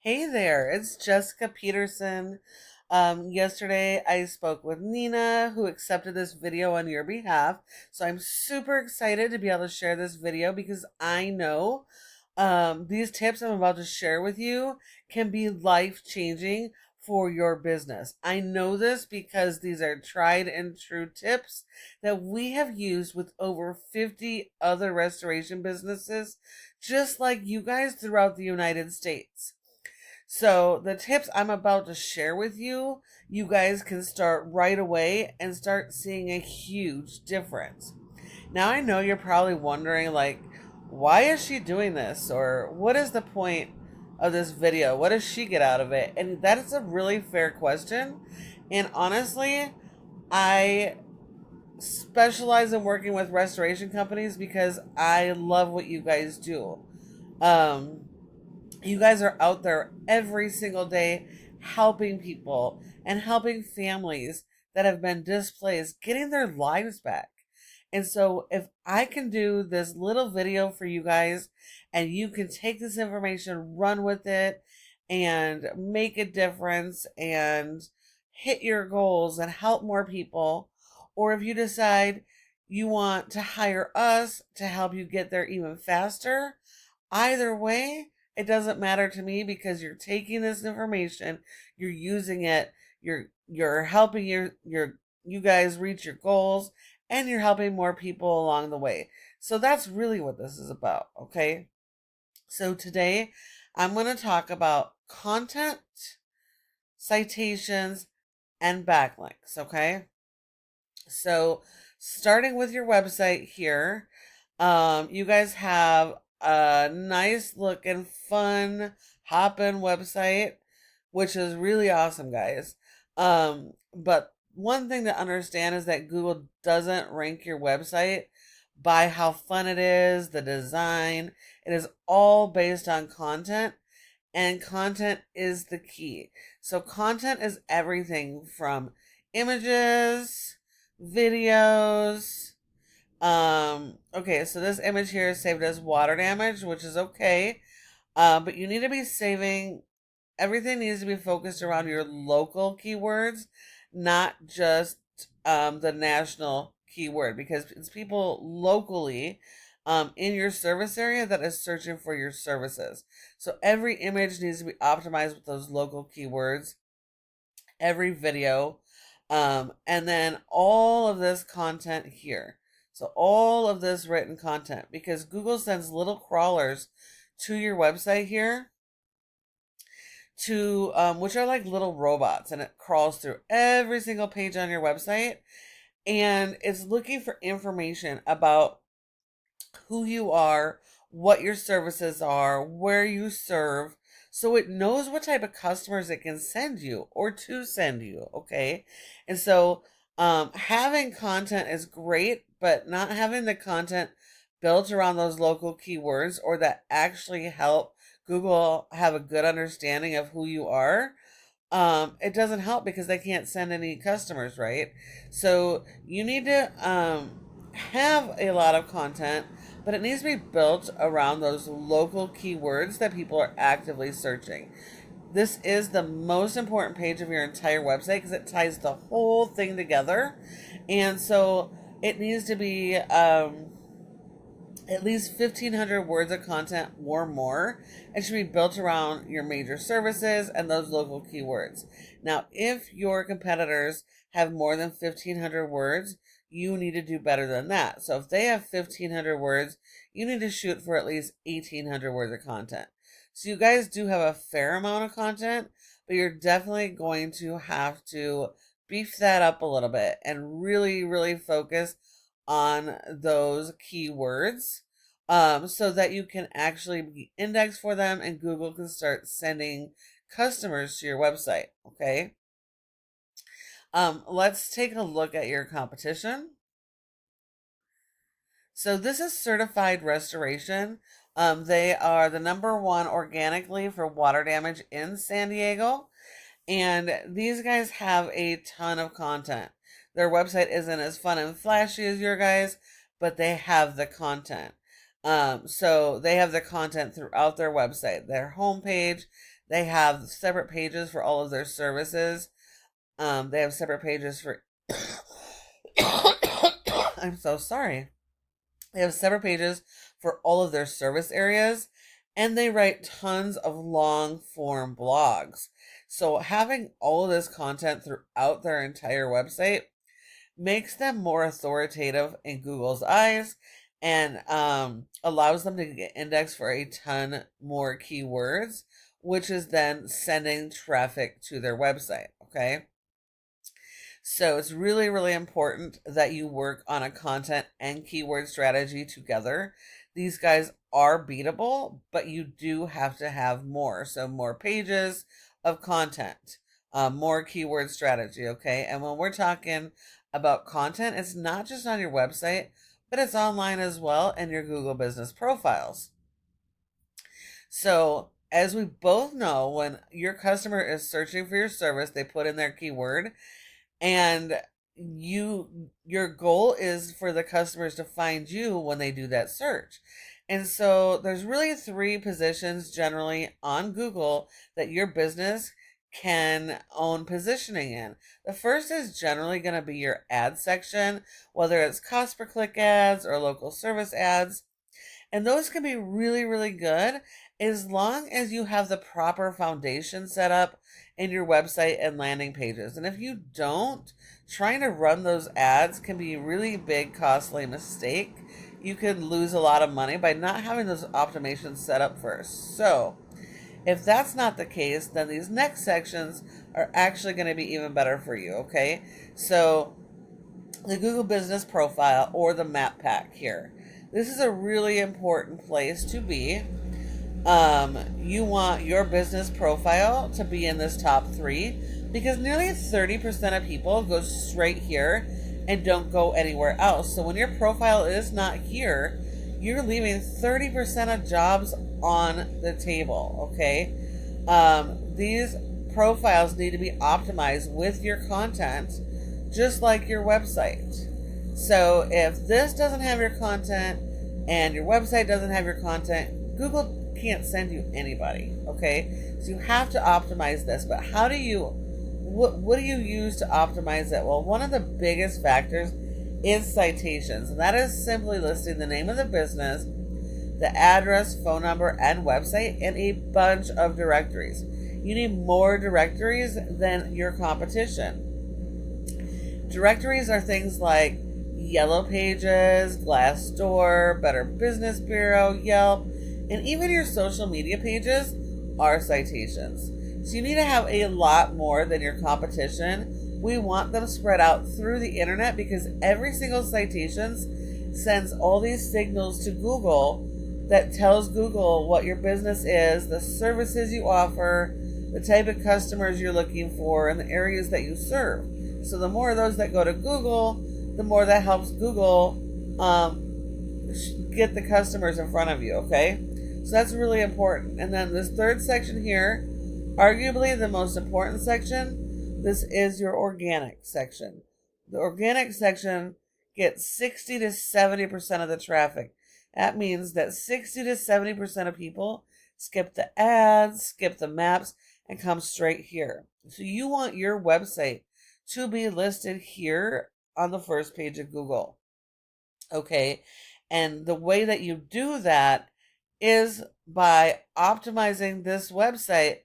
Hey there, it's Jessica Peterson. Yesterday I spoke with Nina, who accepted this video on your behalf. So I'm super excited to be able to share this video because I know these tips I'm about to share with you can be life-changing for your business. I know this because these are tried and true tips that we have used with over 50 other restoration businesses, just like you guys throughout the United States. So the tips I'm about to share with you, you guys can start right away and start seeing a huge difference. Now I know you're probably wondering why is she doing this? Or what is the point of this video? What does she get out of it? And that is a really fair question. And honestly, I specialize in working with restoration companies because I love what you guys do. Um, you guys are out there every single day helping people and helping families that have been displaced getting their lives back. And so, if I can do this little video for you guys and you can take this information, run with it, and make a difference and hit your goals and help more people, or if you decide you want to hire us to help you get there even faster, either way, it doesn't matter to me because you're taking this information, you're using it, you're helping you guys reach your goals, and you're helping more people along the way. So that's really what this is about, okay? So today I'm going to talk about content, citations, and backlinks, okay? So starting with your website here, you guys have a nice looking, fun, hop-in website, which is really awesome, guys. But one thing to understand is that Google doesn't rank your website by how fun it is, the design. It is all based on content, and content is the key. So content is everything from images, videos. Okay, so this image here is saved as water damage, which is okay. But you need to be saving, everything needs to be focused around your local keywords, not just the national keyword, because it's people locally in your service area that is searching for your services. So every image needs to be optimized with those local keywords, every video, and then all of this content here. So all of this written content, because Google sends little crawlers to your website here to which are like little robots, and it crawls through every single page on your website, and it's looking for information about who you are, what your services are, where you serve, so it knows what type of customers it can send you or to send you, okay? And so having content is great, but not having the content built around those local keywords or that actually help Google have a good understanding of who you are, it doesn't help because they can't send any customers, right? So you need to have a lot of content, but it needs to be built around those local keywords that people are actively searching. This is the most important page of your entire website because it ties the whole thing together. And so it needs to be at least 1,500 words of content or more. It should be built around your major services and those local keywords. Now, if your competitors have more than 1,500 words, you need to do better than that. So if they have 1,500 words, you need to shoot for at least 1,800 words of content. So you guys do have a fair amount of content, but you're definitely going to have to beef that up a little bit and really, really focus on those keywords, so that you can actually be indexed for them and Google can start sending customers to your website, okay? Let's take a look at your competition. So this is Certified Restoration. They are the #1 organically for water damage in San Diego. And these guys have a ton of content. Their website isn't as fun and flashy as your guys, but they have the content. So they have the content throughout their website, their homepage. They have separate pages for all of their services. They have separate pages for. I'm so sorry. They have separate pages for all of their service areas, and they write tons of long form blogs. So having all of this content throughout their entire website makes them more authoritative in Google's eyes, and allows them to get indexed for a ton more keywords, which is then sending traffic to their website. Okay. So it's really, really important that you work on a content and keyword strategy together. These guys are beatable, but you do have to have more. So more pages of content, more keyword strategy, okay? And when we're talking about content, it's not just on your website, but it's online as well and your Google business profiles. So as we both know, when your customer is searching for your service, they put in their keyword, and your goal is for the customers to find you when they do that search. And so there's really three positions generally on Google that your business can own positioning in. The first is generally going to be your ad section, whether it's cost per click ads or local service ads. And those can be really, really good as long as you have the proper foundation set up in your website and landing pages. And if you don't, trying to run those ads can be a really big, costly mistake. You could lose a lot of money by not having those optimizations set up first. So if that's not the case, then these next sections are actually going to be even better for you, okay? So the Google Business Profile or the Map Pack here. This is a really important place to be. You want your business profile to be in this top 3 because nearly 30% of people go straight here and don't go anywhere else. So when your profile is not here, you're leaving 30% of jobs on the table, okay? These profiles need to be optimized with your content, just like your website. So if this doesn't have your content and your website doesn't have your content, Google can't send you anybody, okay? So you have to optimize this. But how do you, what do you use to optimize it? Well, one of the biggest factors is citations, and that is simply listing the name of the business, the address, phone number, and website, and a bunch of directories. You need more directories than your competition. Directories are things like Yellow Pages, Glassdoor, Better Business Bureau, Yelp, and even your social media pages are citations. So you need to have a lot more than your competition. We want them spread out through the internet because every single citation sends all these signals to Google that tells Google what your business is, the services you offer, the type of customers you're looking for, and the areas that you serve. So the more of those that go to Google, the more that helps Google get the customers in front of you, okay? So that's really important. And then this third section here, arguably the most important section, this is your organic section. The organic section gets 60 to 70% of the traffic. That means that 60 to 70% of people skip the ads, skip the maps, and come straight here. So you want your website to be listed here on the first page of Google. Okay, and the way that you do that is by optimizing this website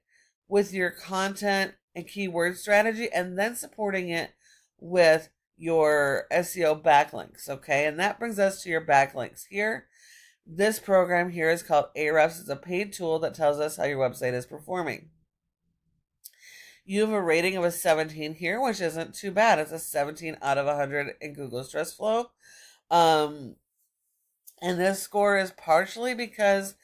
with your content and keyword strategy and then supporting it with your SEO backlinks, okay? And that brings us to your backlinks here. This program here is called Ahrefs. It's a paid tool that tells us how your website is performing. You have a rating of a 17 here, which isn't too bad. It's a 17 out of 100 in Google Stress Flow. And this score is partially because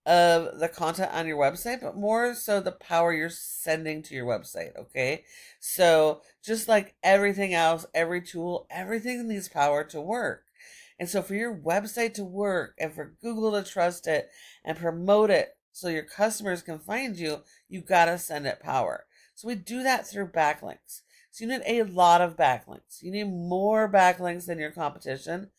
of the content on your website, but more so the power you're sending to your website, okay? So just like everything else, every tool, everything needs power to work. And so for your website to work and for Google to trust it and promote it so your customers can find you, you got to send it power. So we do that through backlinks. So you need a lot of backlinks. You need more backlinks than your competition.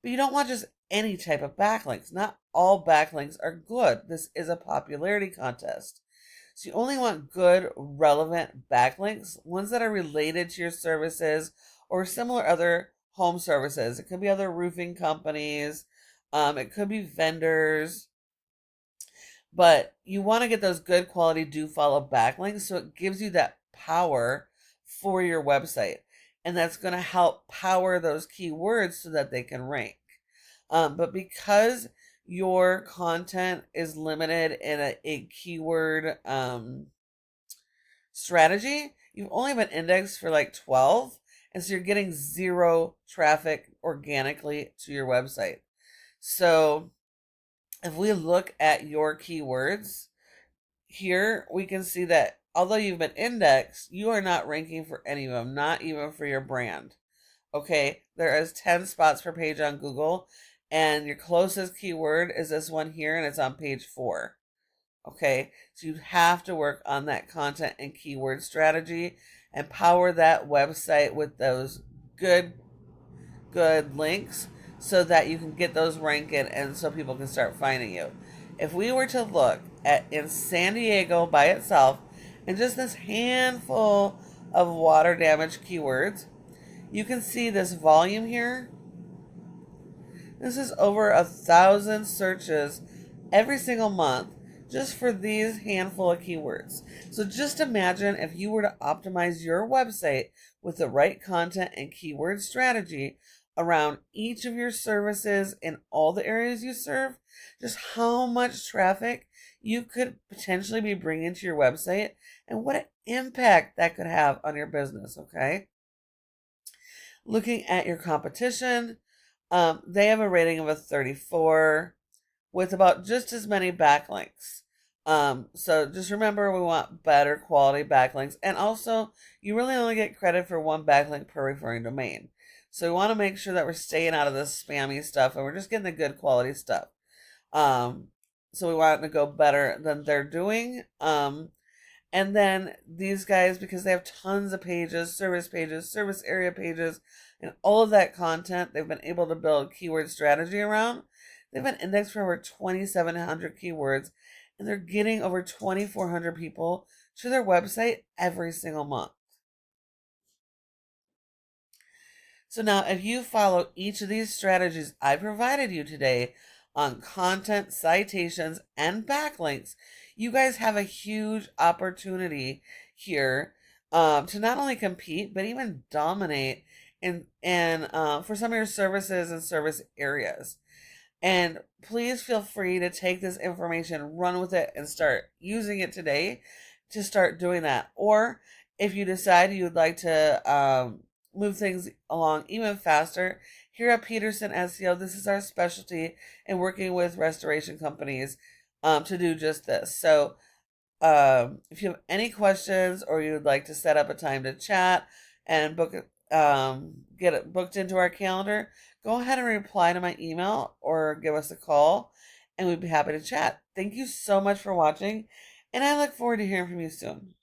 But you don't want just any type of backlinks. Not all backlinks are good. This is a popularity contest. So you only want good, relevant backlinks, ones that are related to your services or similar other home services. It could be other roofing companies, it could be vendors, but you want to get those good quality do follow backlinks so it gives you that power for your website. And that's going to help power those keywords so that they can rank. But because your content is limited in a keyword strategy, you've only been indexed for like 12. And so you're getting zero traffic organically to your website. So if we look at your keywords, here we can see that although you've been indexed, you are not ranking for any of them, not even for your brand. Okay, there is 10 spots per page on Google, and your closest keyword is this one here, and it's on page 4. Okay, so you have to work on that content and keyword strategy and power that website with those good links so that you can get those ranking and so people can start finding you. If we were to look at in San Diego by itself and just this handful of water damage keywords, you can see this volume here. This is over 1,000 searches every single month just for these handful of keywords. So just imagine if you were to optimize your website with the right content and keyword strategy around each of your services in all the areas you serve, just how much traffic you could potentially be bringing to your website and what an impact that could have on your business, okay? Looking at your competition, they have a rating of a 34 with about just as many backlinks. So just remember, we want better quality backlinks. And also, you really only get credit for one backlink per referring domain. So we want to make sure that we're staying out of this spammy stuff and we're just getting the good quality stuff. So we want to go better than they're doing. And then these guys, because they have tons of pages, service area pages, and all of that content, they've been able to build keyword strategy around. They've been indexed for over 2,700 keywords, and they're getting over 2,400 people to their website every single month. So now if you follow each of these strategies I provided you today on content, citations, and backlinks, you guys have a huge opportunity here to not only compete, but even dominate for some of your services and service areas. And please feel free to take this information, run with it, and start using it today to start doing that. Or if you decide you'd like to move things along even faster, here at Peterson SEO, this is our specialty in working with restoration companies to do just this. So if you have any questions or you'd like to set up a time to chat and get it booked into our calendar, go ahead and reply to my email or give us a call and we'd be happy to chat. Thank you so much for watching, and I look forward to hearing from you soon.